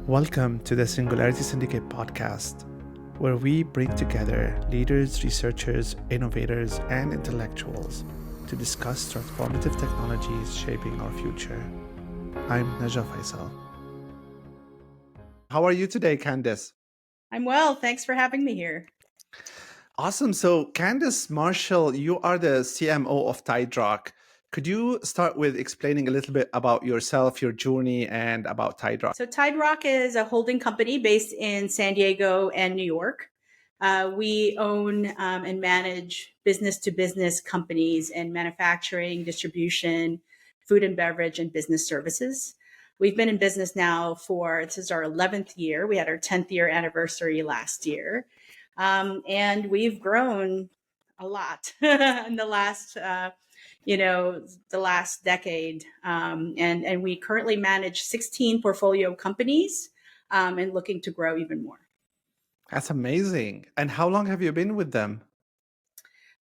Welcome to the Singularity Syndicate podcast, where we bring together leaders, researchers, innovators, and intellectuals to discuss transformative technologies shaping our future. I'm Naja Faysal. How are you today, Candice? I'm well. Thanks for having me here. Awesome. So, Candice Marshall, you are the CMO of TideRock. Could you start with explaining a little bit about yourself, your journey, and about TideRock? So TideRock is a holding company based in San Diego and New York. We own and manage business-to-business companies in manufacturing, distribution, food and beverage, and business services. We've been in business now this is our 11th year. We had our 10th year anniversary last year. And we've grown a lot in the last decade. And we currently manage 16 portfolio companies and looking to grow even more. That's amazing. And how long have you been with them?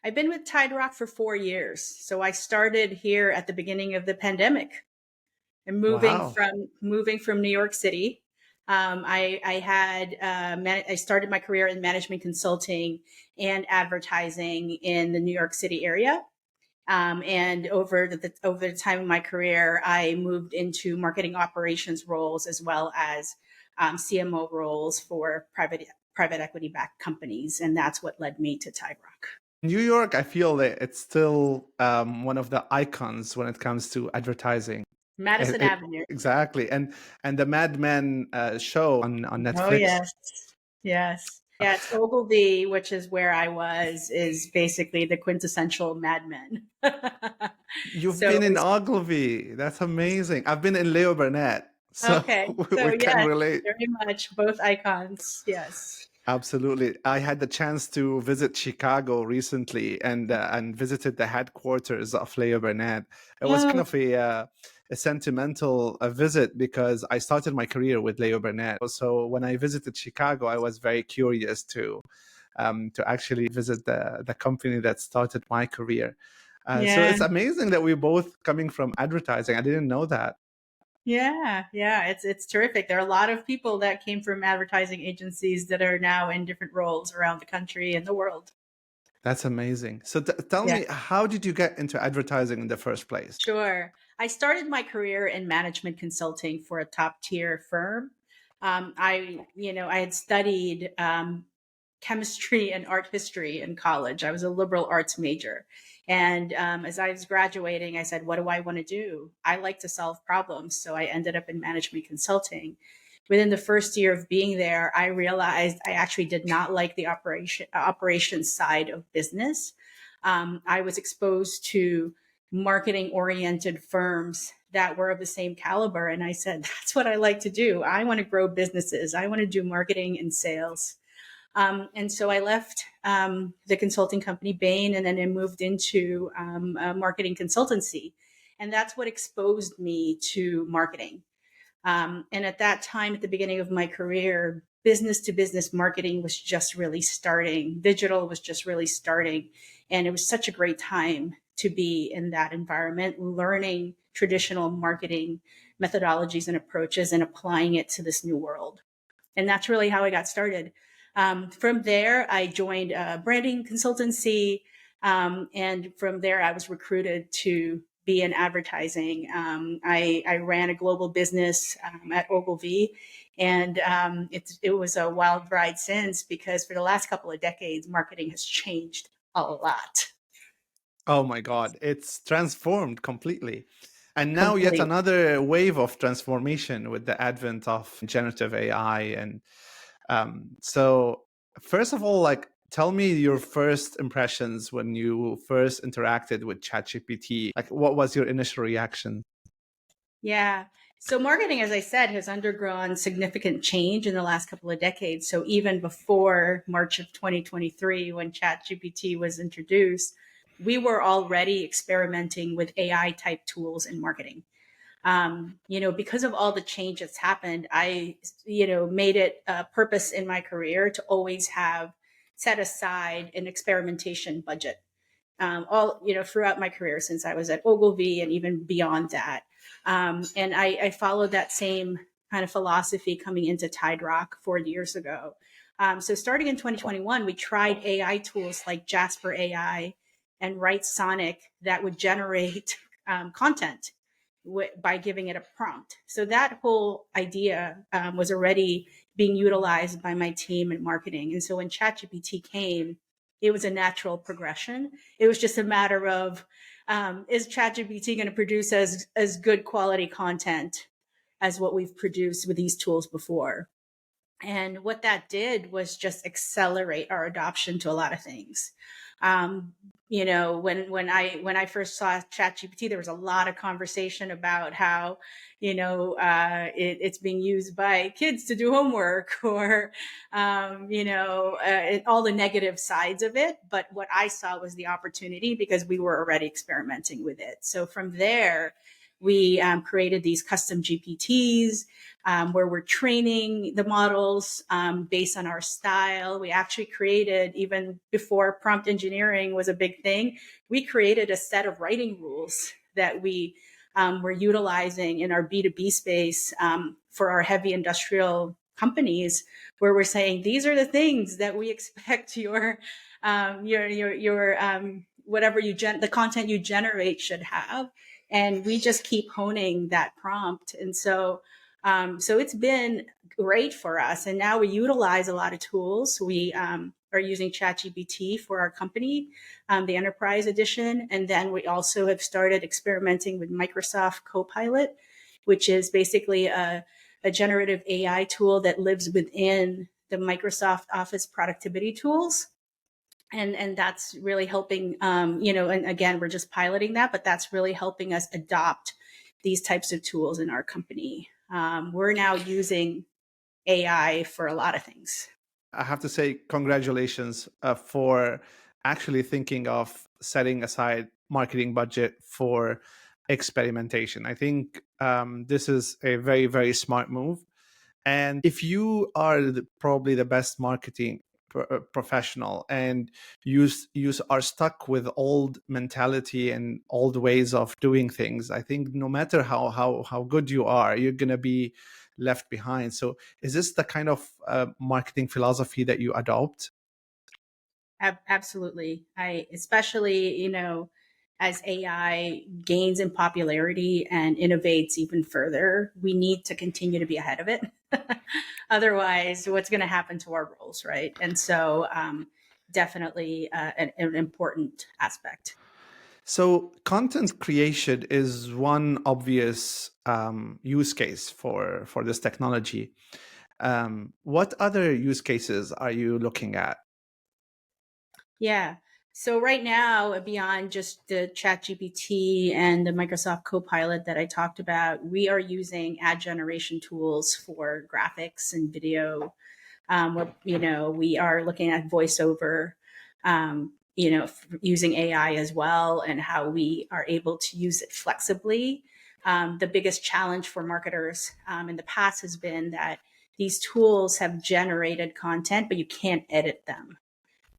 I've been with TideRock for 4 years. So I started here at the beginning of the pandemic and moving from New York City. I started my career in management consulting and advertising in the New York City area. And over the time of my career, I moved into marketing operations roles as well as CMO roles for private equity-backed companies. And that's what led me to TideRock. New York, I feel that it's still one of the icons when it comes to advertising. Madison Avenue. Exactly. And the Mad Men show on Netflix. Oh, yes. Yes. Yeah, it's Ogilvy, which is where I was, is basically the quintessential Mad Men. You've been in Ogilvy. That's amazing. I've been in Leo Burnett. So okay. we can relate. Very much. Both icons. Yes. Absolutely. I had the chance to visit Chicago recently and visited the headquarters of Leo Burnett. It was kind of a sentimental visit because I started my career with Leo Burnett. So when I visited Chicago, I was very curious to actually visit the company that started my career. So it's amazing that we're both coming from advertising. I didn't know that. Yeah, it's terrific. There are a lot of people that came from advertising agencies that are now in different roles around the country and the world. That's amazing. So tell me, how did you get into advertising in the first place? Sure. I started my career in management consulting for a top tier firm. I had studied chemistry and art history in college. I was a liberal arts major. And as I was graduating, I said, what do I want to do? I like to solve problems. So I ended up in management consulting. Within the first year of being there, I realized I actually did not like the operations side of business. I was exposed to marketing oriented firms that were of the same caliber. And I said, that's what I like to do. I want to grow businesses. I want to do marketing and sales. And so I left the consulting company, Bain, and then I moved into a marketing consultancy. And that's what exposed me to marketing. And at that time, at the beginning of my career, business to business marketing was just really starting. Digital was just really starting. And it was such a great time to be in that environment, learning traditional marketing methodologies and approaches and applying it to this new world. And that's really how I got started. From there, I joined a branding consultancy. And from there, I was recruited to be in advertising. I ran a global business at Ogilvy. And it was a wild ride since, because for the last couple of decades, marketing has changed a lot. Oh my God, it's transformed completely. And now yet another wave of transformation with the advent of generative AI. And so first of all, tell me your first impressions when you first interacted with ChatGPT. What was your initial reaction? Yeah. So marketing, as I said, has undergone significant change in the last couple of decades. So even before March of 2023, when ChatGPT was introduced, we were already experimenting with AI type tools in marketing. Because of all the change that's happened, I, made it a purpose in my career to always have set aside an experimentation budget. Throughout my career, since I was at Ogilvy and even beyond that. And I followed that same kind of philosophy coming into TideRock 4 years ago. So starting in 2021, we tried AI tools like Jasper AI and Write Sonic that would generate content by giving it a prompt. So that whole idea was already being utilized by my team in marketing. And so when ChatGPT came, it was a natural progression. It was just a matter of, is ChatGPT going to produce as good quality content as what we've produced with these tools before? And what that did was just accelerate our adoption to a lot of things. When I first saw ChatGPT, there was a lot of conversation about how, it's being used by kids to do homework, or, all the negative sides of it. But what I saw was the opportunity, because we were already experimenting with it. So from there, we created these custom GPTs, where we're training the models based on our style. We actually created, even before prompt engineering was a big thing, we created a set of writing rules that we were utilizing in our B2B space for our heavy industrial companies, where we're saying, these are the things that we expect your whatever the content you generate should have. And we just keep honing that prompt. And so it's been great for us. And now we utilize a lot of tools. We are using ChatGPT for our company, the enterprise edition. And then we also have started experimenting with Microsoft Copilot, which is basically a generative AI tool that lives within the Microsoft Office productivity tools. And that's really helping, and again, we're just piloting that, but that's really helping us adopt these types of tools in our company. We're now using AI for a lot of things. I have to say, congratulations for actually thinking of setting aside marketing budget for experimentation. I think this is a very, very smart move. And if you are probably the best marketing professional, and you are stuck with old mentality and old ways of doing things, I think no matter how good you are, you're going to be left behind. So is this the kind of marketing philosophy that you adopt? Absolutely. Especially, as AI gains in popularity and innovates even further, we need to continue to be ahead of it. Otherwise, what's going to happen to our roles, right? And so, definitely an important aspect. So content creation is one obvious use case for this technology. What other use cases are you looking at? Yeah. So right now, beyond just the ChatGPT and the Microsoft Copilot that I talked about, we are using ad generation tools for graphics and video. We are looking at voiceover, using AI as well, and how we are able to use it flexibly. The biggest challenge for marketers in the past has been that these tools have generated content, but you can't edit them.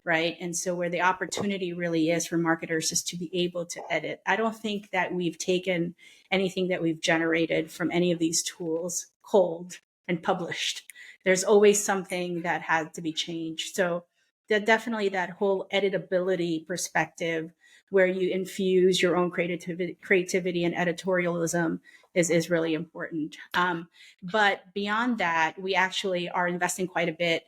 Right. And so where the opportunity really is for marketers is to be able to edit. I don't think that we've taken anything that we've generated from any of these tools cold and published. There's always something that had to be changed. So definitely that whole editability perspective, where you infuse your own creativity and editorialism, is really important. But beyond that, we actually are investing quite a bit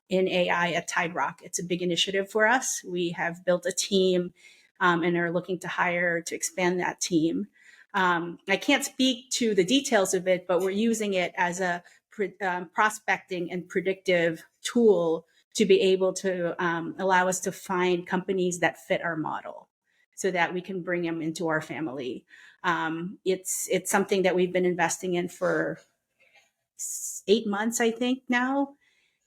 in AI at TideRock. It's a big initiative for us. We have built a team and are looking to hire to expand that team. I can't speak to the details of it, but we're using it as a prospecting and predictive tool to be able to allow us to find companies that fit our model, so that we can bring them into our family. It's something that we've been investing in for 8 months, I think now.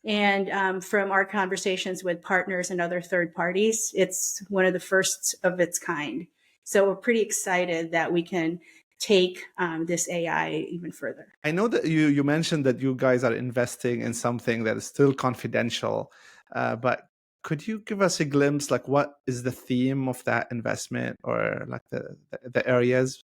And from our conversations with partners and other third parties, it's one of the first of its kind. So we're pretty excited that we can take this AI even further. I know that you mentioned that you guys are investing in something that is still confidential, but could you give us a glimpse, like what is the theme of that investment, or like the areas?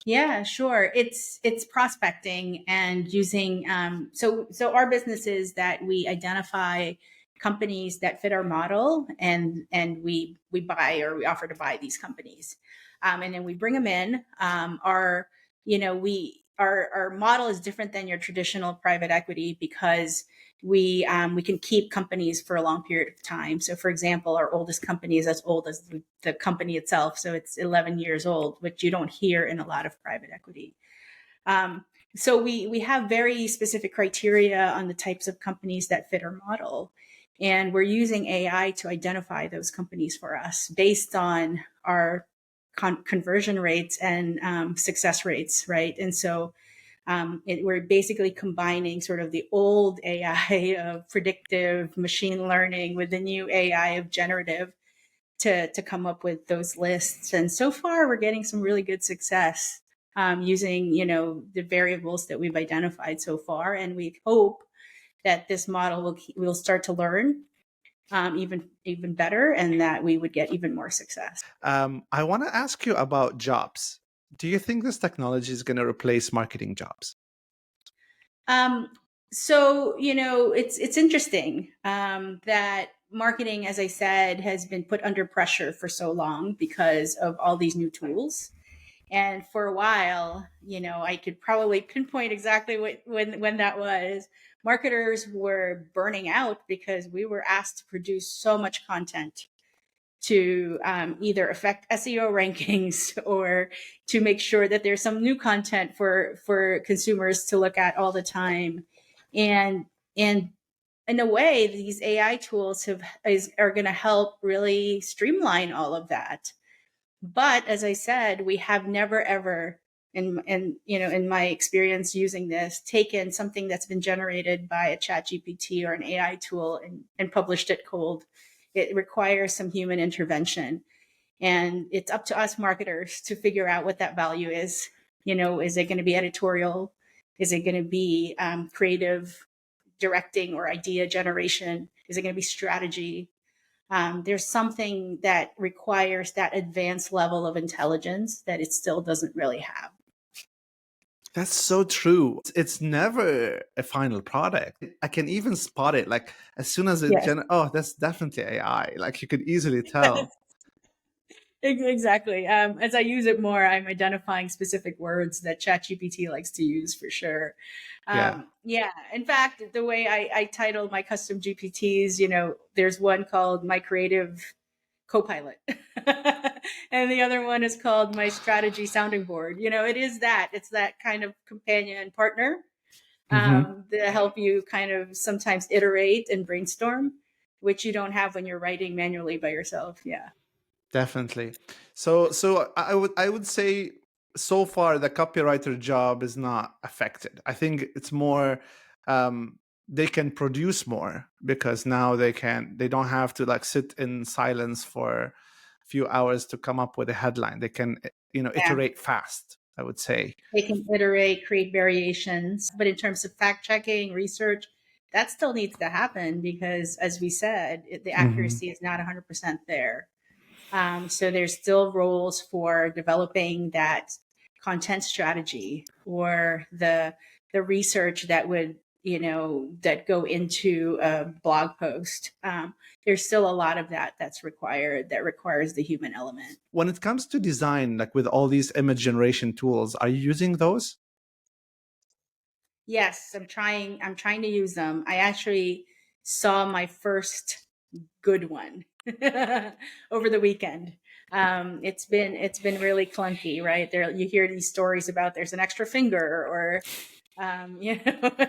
Yeah, sure. It's prospecting and using so our business is that we identify companies that fit our model, and we buy, or we offer to buy these companies. And then we bring them in. Our we our model is different than your traditional private equity because we can keep companies for a long period of time. So, for example, our oldest company is as old as the company itself, so it's 11 years old, which you don't hear in a lot of private equity. Um, so we have very specific criteria on the types of companies that fit our model, and we're using AI to identify those companies for us based on our conversion rates and success rates, right? And so we're basically combining sort of the old AI of predictive machine learning with the new AI of generative to come up with those lists. And so far, we're getting some really good success using the variables that we've identified so far. And we hope that this model will start to learn even better, and that we would get even more success. I want to ask you about jobs. Do you think this technology is going to replace marketing jobs? Um, so it's interesting that marketing, as I said, has been put under pressure for so long because of all these new tools. And for a while, I could probably pinpoint exactly when that was. Marketers were burning out because we were asked to produce so much content to either affect SEO rankings or to make sure that there's some new content for consumers to look at all the time. And in a way, these AI tools are going to help really streamline all of that. But as I said, we have never ever in my experience using this, taken something that's been generated by a ChatGPT or an AI tool and published it cold. It requires some human intervention. And it's up to us marketers to figure out what that value is. Is it going to be editorial? Is it going to be creative directing or idea generation? Is it going to be strategy? There's something that requires that advanced level of intelligence that it still doesn't really have. That's so true. It's never a final product. I can even spot it. Like as soon as Yeah. oh, that's definitely AI. Like you could easily tell. Exactly. As I use it more, I'm identifying specific words that ChatGPT likes to use for sure. Yeah. Yeah. In fact, the way I title my custom GPTs, there's one called My Creative Copilot, and the other one is called My Strategy Sounding Board. It is that. It's that kind of companion and partner Hmm. to help you kind of sometimes iterate and brainstorm, which you don't have when you're writing manually by yourself. Yeah. Definitely. So I would say so far the copywriter job is not affected. I think it's more um, they can produce more because now they don't have to like sit in silence for a few hours to come up with a headline. They can Yeah. iterate fast, I would say. They can iterate, create variations. But in terms of fact checking, research, that still needs to happen because, as we said, the Hmm. accuracy is not 100% there. So there's still roles for developing that content strategy or the research that would that go into a blog post. There's still a lot of that's required that requires the human element. When it comes to design, like with all these image generation tools, are you using those? Yes, I'm trying to use them. I actually saw my first good one over the weekend. It's been really clunky, right? There you hear these stories about there's an extra finger or an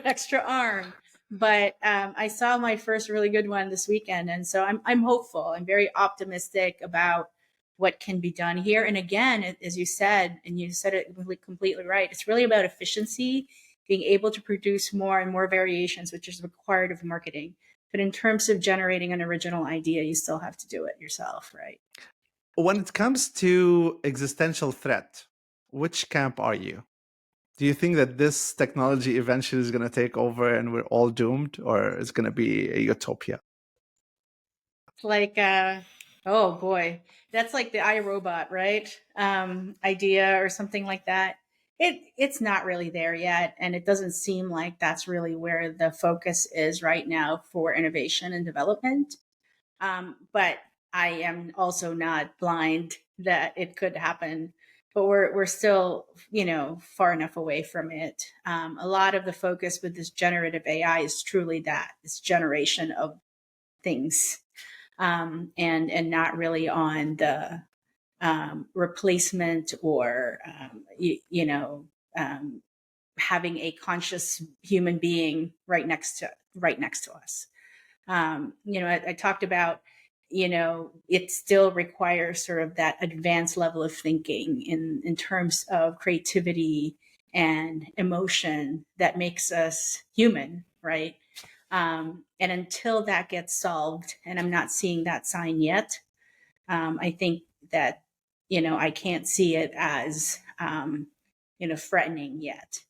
extra arm. But I saw my first really good one this weekend, and so I'm hopeful. I'm very optimistic about what can be done here. And again, as you said, and you said it completely right, it's really about efficiency, being able to produce more and more variations, which is required of marketing. But in terms of generating an original idea, you still have to do it yourself, right? When it comes to existential threat, which camp are you? Do you think that this technology eventually is going to take over and we're all doomed, or is going to be a utopia? Like, oh boy, that's like the iRobot, right? Idea or something like that. It's not really there yet, and it doesn't seem like that's really where the focus is right now for innovation and development. But I am also not blind that it could happen. But we're still, far enough away from it. A lot of the focus with this generative AI is truly that it's generation of things, and not really on the replacement or um, having a conscious human being right next to us. I talked about, it still requires sort of that advanced level of thinking in terms of creativity and emotion that makes us human, right? And until that gets solved, and I'm not seeing that sign yet, I think that, I can't see it as, threatening yet.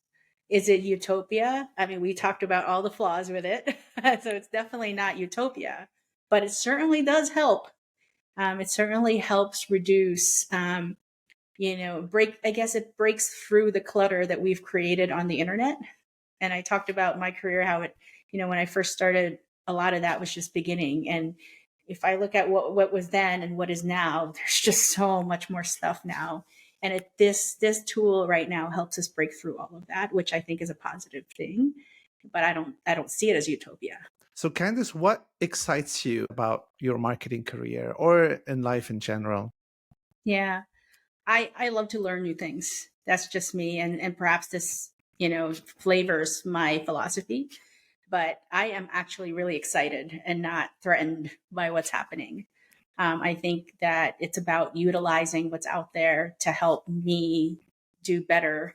Is it utopia? I mean, we talked about all the flaws with it. So it's definitely not utopia, but it certainly does help. It certainly helps reduce, I guess it breaks through the clutter that we've created on the internet. And I talked about my career, how it, when I first started, a lot of that was just beginning. And if I look at what was then and what is now, there's just so much more stuff now. And this tool right now helps us break through all of that, which I think is a positive thing. But I don't see it as utopia. So, Candice, what excites you about your marketing career or in life in general? Yeah, I love to learn new things. That's just me, and perhaps this flavors my philosophy. But I am actually really excited and not threatened by what's happening. I think that it's about utilizing what's out there to help me do better,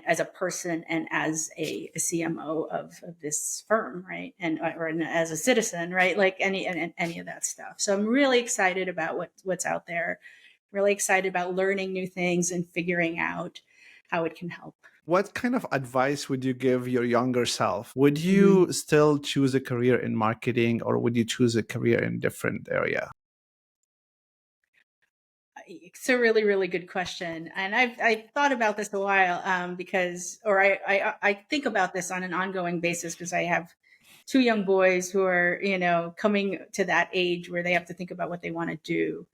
as a person and as a CMO of this firm, right? And or as a citizen, right? Like any of that stuff. So I'm really excited about what's out there. Really excited about learning new things and figuring out how it can help. What kind of advice would you give your younger self? Would Mm. you still choose a career in marketing or would you choose a career in different area? It's a really, really good question, and I've thought about this a while, because, or I think about this on an ongoing basis because I have two young boys who are coming to that age where they have to think about what they want to do.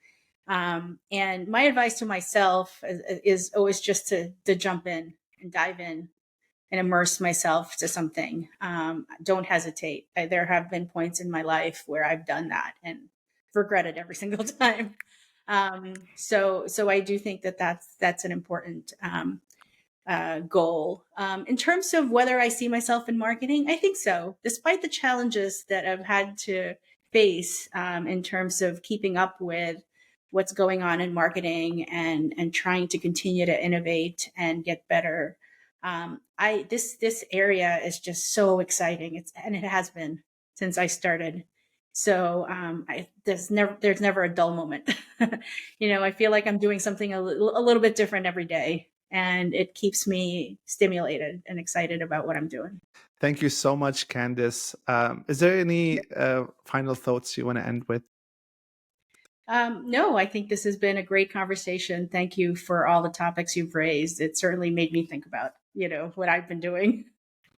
And my advice to myself is always just to jump in and dive in and immerse myself to something. Don't hesitate. There have been points in my life where I've done that and regretted every single time. So I do think that that's an important goal. In terms of whether I see myself in marketing, I think so. Despite the challenges that I've had to face, in terms of keeping up with what's going on in marketing and trying to continue to innovate and get better. I this area is just so exciting. It has been since I started. So there's never a dull moment. I feel like I'm doing something a little bit different every day, and it keeps me stimulated and excited about what I'm doing. Thank you so much, Candice. Is there any final thoughts you want to end with? No, I think this has been a great conversation. Thank you for all the topics you've raised. It certainly made me think about, what I've been doing.